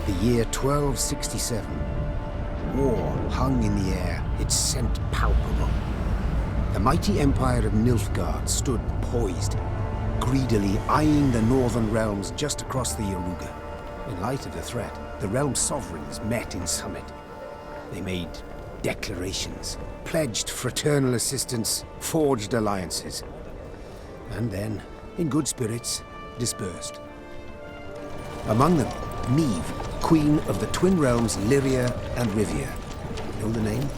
The year 1267. War hung in the air, its scent palpable. The mighty empire of Nilfgaard stood poised, greedily eyeing the northern realms just across the Yaruga. In light of the threat, the realm sovereigns met in summit. They made declarations, pledged fraternal assistance, forged alliances, and then, in good spirits, dispersed. Among them, Meve, queen of the twin realms Lyria and Rivia. Know the name?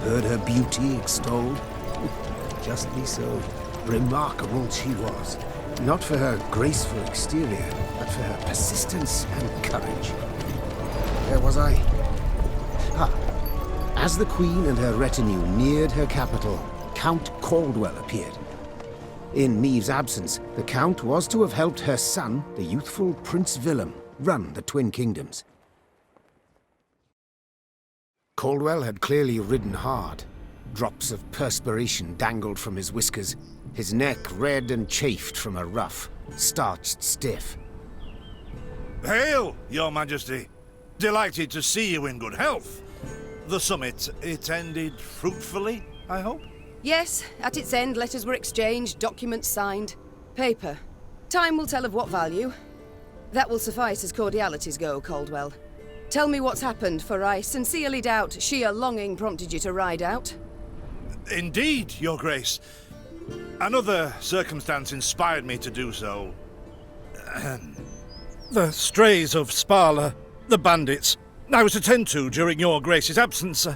Heard her beauty extolled? Justly so. Remarkable she was. Not for her graceful exterior, but for her persistence and courage. Where was I? As the queen and her retinue neared her capital, Count Caldwell appeared. In Meve's absence, the Count was to have helped her son, the youthful Prince Willem, run the Twin Kingdoms. Caldwell had clearly ridden hard. Drops of perspiration dangled from his whiskers, his neck red and chafed from a ruff, starched stiff. Hail, Your Majesty! Delighted to see you in good health. The summit, it ended fruitfully, I hope? Yes, at its end, letters were exchanged, documents signed. Paper. Time will tell of what value. That will suffice as cordialities go, Caldwell. Tell me what's happened, for I sincerely doubt sheer longing prompted you to ride out. Indeed, Your Grace. Another circumstance inspired me to do so. The strays of Sparla, the bandits, I was to tend to during Your Grace's absence.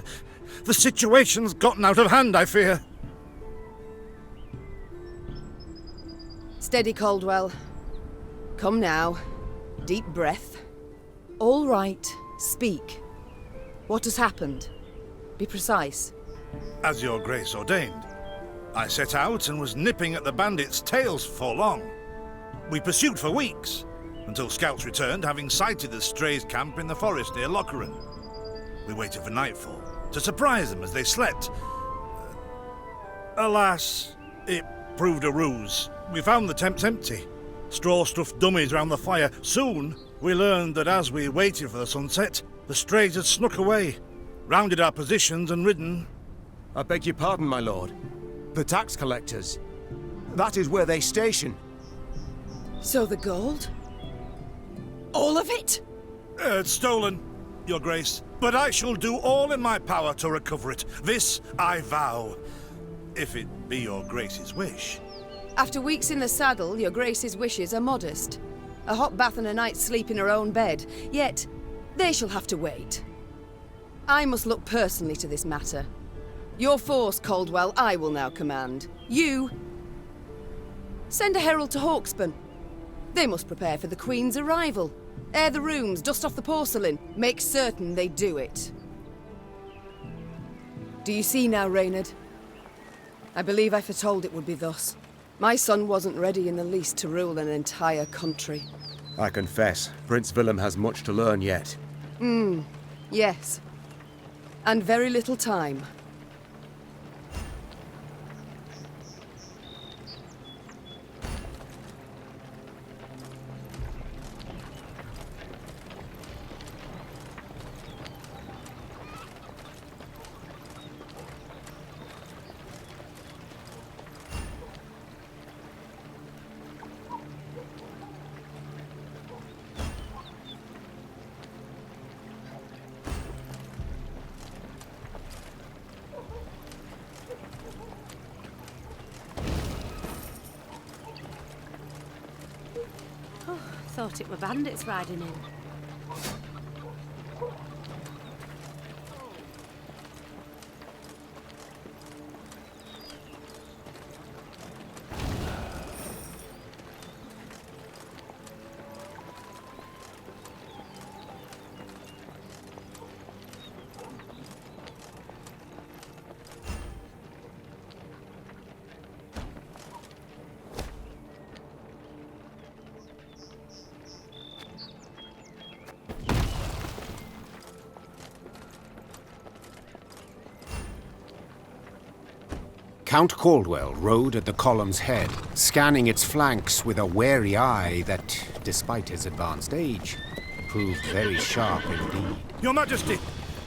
The situation's gotten out of hand, I fear. Steady, Caldwell. Come now. Deep breath. All right. Speak. What has happened? Be precise. As Your Grace ordained, I set out and was nipping at the bandits' tails for long. We pursued for weeks, until scouts returned, having sighted the strays' camp in the forest near Locheren. We waited for nightfall to surprise them as they slept. Alas, it proved a ruse. We found the tents empty, straw-stuffed dummies round the fire. Soon, we learned that as we waited for the sunset, the strays had snuck away, rounded our positions and ridden. I beg your pardon, my lord. The tax collectors. That is where they station. So the gold? All of it? It's stolen, Your Grace, but I shall do all in my power to recover it. This I vow, if it be Your Grace's wish. After weeks in the saddle, Your Grace's wishes are modest. A hot bath and a night's sleep in her own bed. Yet, they shall have to wait. I must look personally to this matter. Your force, Caldwell, I will now command. You... send a herald to Hawksburn. They must prepare for the Queen's arrival. Air the rooms, dust off the porcelain. Make certain they do it. Do you see now, Reynard? I believe I foretold it would be thus. My son wasn't ready in the least to rule an entire country. I confess, Prince Willem has much to learn yet. Yes. And very little time. Thought it were bandits riding in. Count Caldwell rode at the column's head, scanning its flanks with a wary eye that, despite his advanced age, proved very sharp indeed. Your Majesty!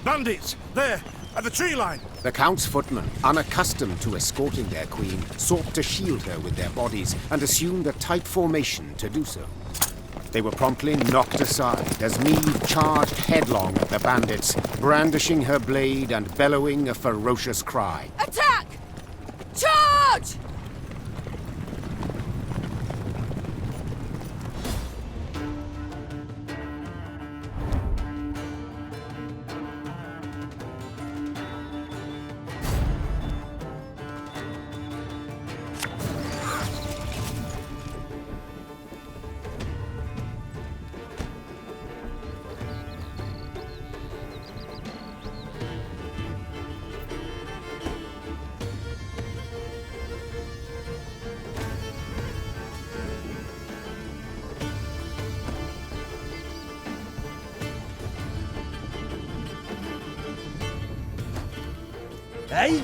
Bandits! There! At the tree line! The Count's footmen, unaccustomed to escorting their queen, sought to shield her with their bodies and assumed a tight formation to do so. They were promptly knocked aside as Meve charged headlong at the bandits, brandishing her blade and bellowing a ferocious cry. Attack! Charge! Eh?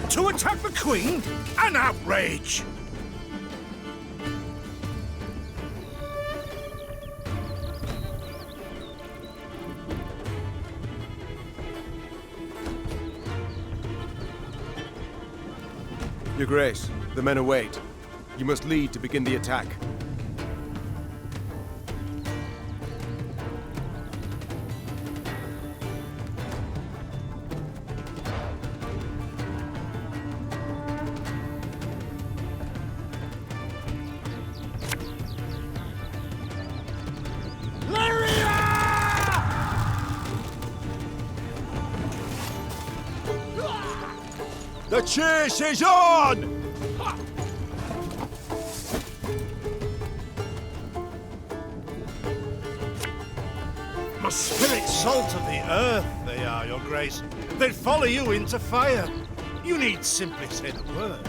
To attack the Queen? An outrage! Your Grace, the men await. You must lead to begin the attack. The chase is on! My spirit salt of the earth, they are, Your Grace. They'd follow you into fire. You need simply say the word.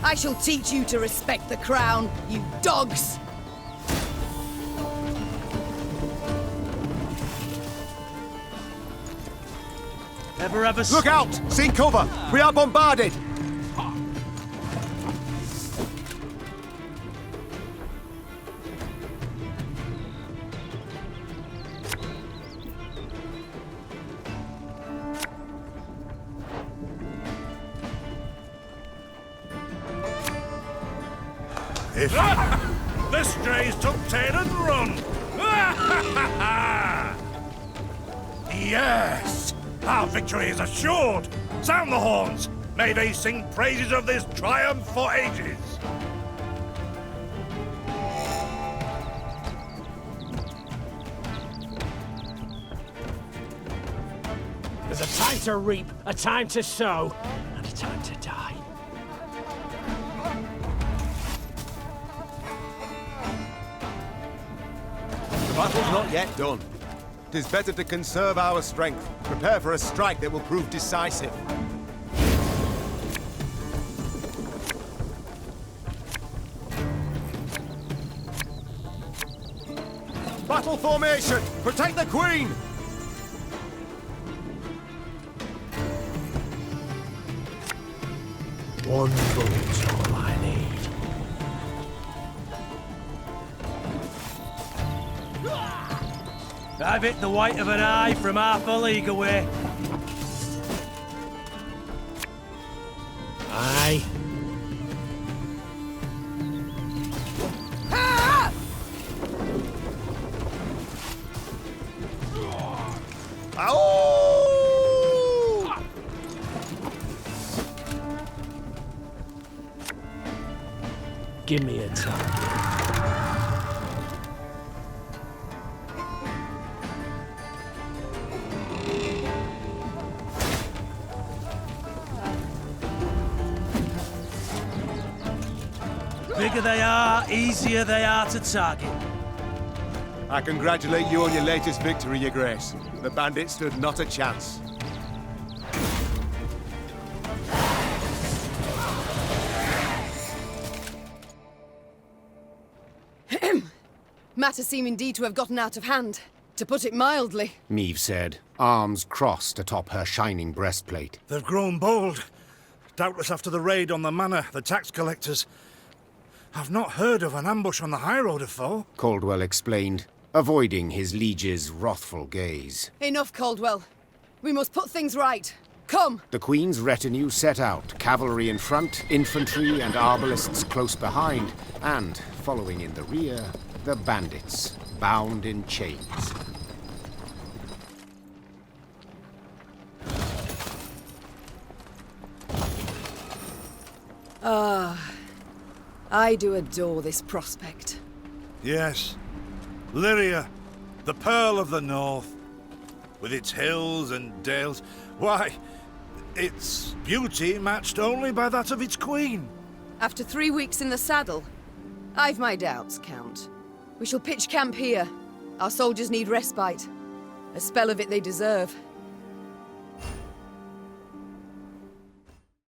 I shall teach you to respect the crown, you dogs! Ever have a... Look out! Seek cover! We are bombarded! If the strays took tail and run! Yes! Our victory is assured! Sound the horns! May they sing praises of this triumph for ages! There's a time to reap, a time to sow, and a time to die. The battle's not yet done. It is better to conserve our strength, prepare for a strike that will prove decisive. Battle formation! Protect the Queen! One bullet's all I need. I've hit the white of an eye from half a league away. Aye. Ow! Give me a target. Bigger they are, easier they are to target. I congratulate you on your latest victory, Your Grace. The bandits stood not a chance. Matters seem indeed to have gotten out of hand, to put it mildly. Meve said, arms crossed atop her shining breastplate. They've grown bold. Doubtless after the raid on the manor, the tax collectors. I've not heard of an ambush on the high road afore. Caldwell explained, avoiding his liege's wrathful gaze. Enough, Caldwell. We must put things right. Come! The Queen's retinue set out, cavalry in front, infantry and arbalists close behind, and, following in the rear, the bandits, bound in chains. I do adore this prospect. Yes. Lyria, the Pearl of the North. With its hills and dales. Why, its beauty matched only by that of its queen. After 3 weeks in the saddle, I've my doubts, Count. We shall pitch camp here. Our soldiers need respite. A spell of it they deserve.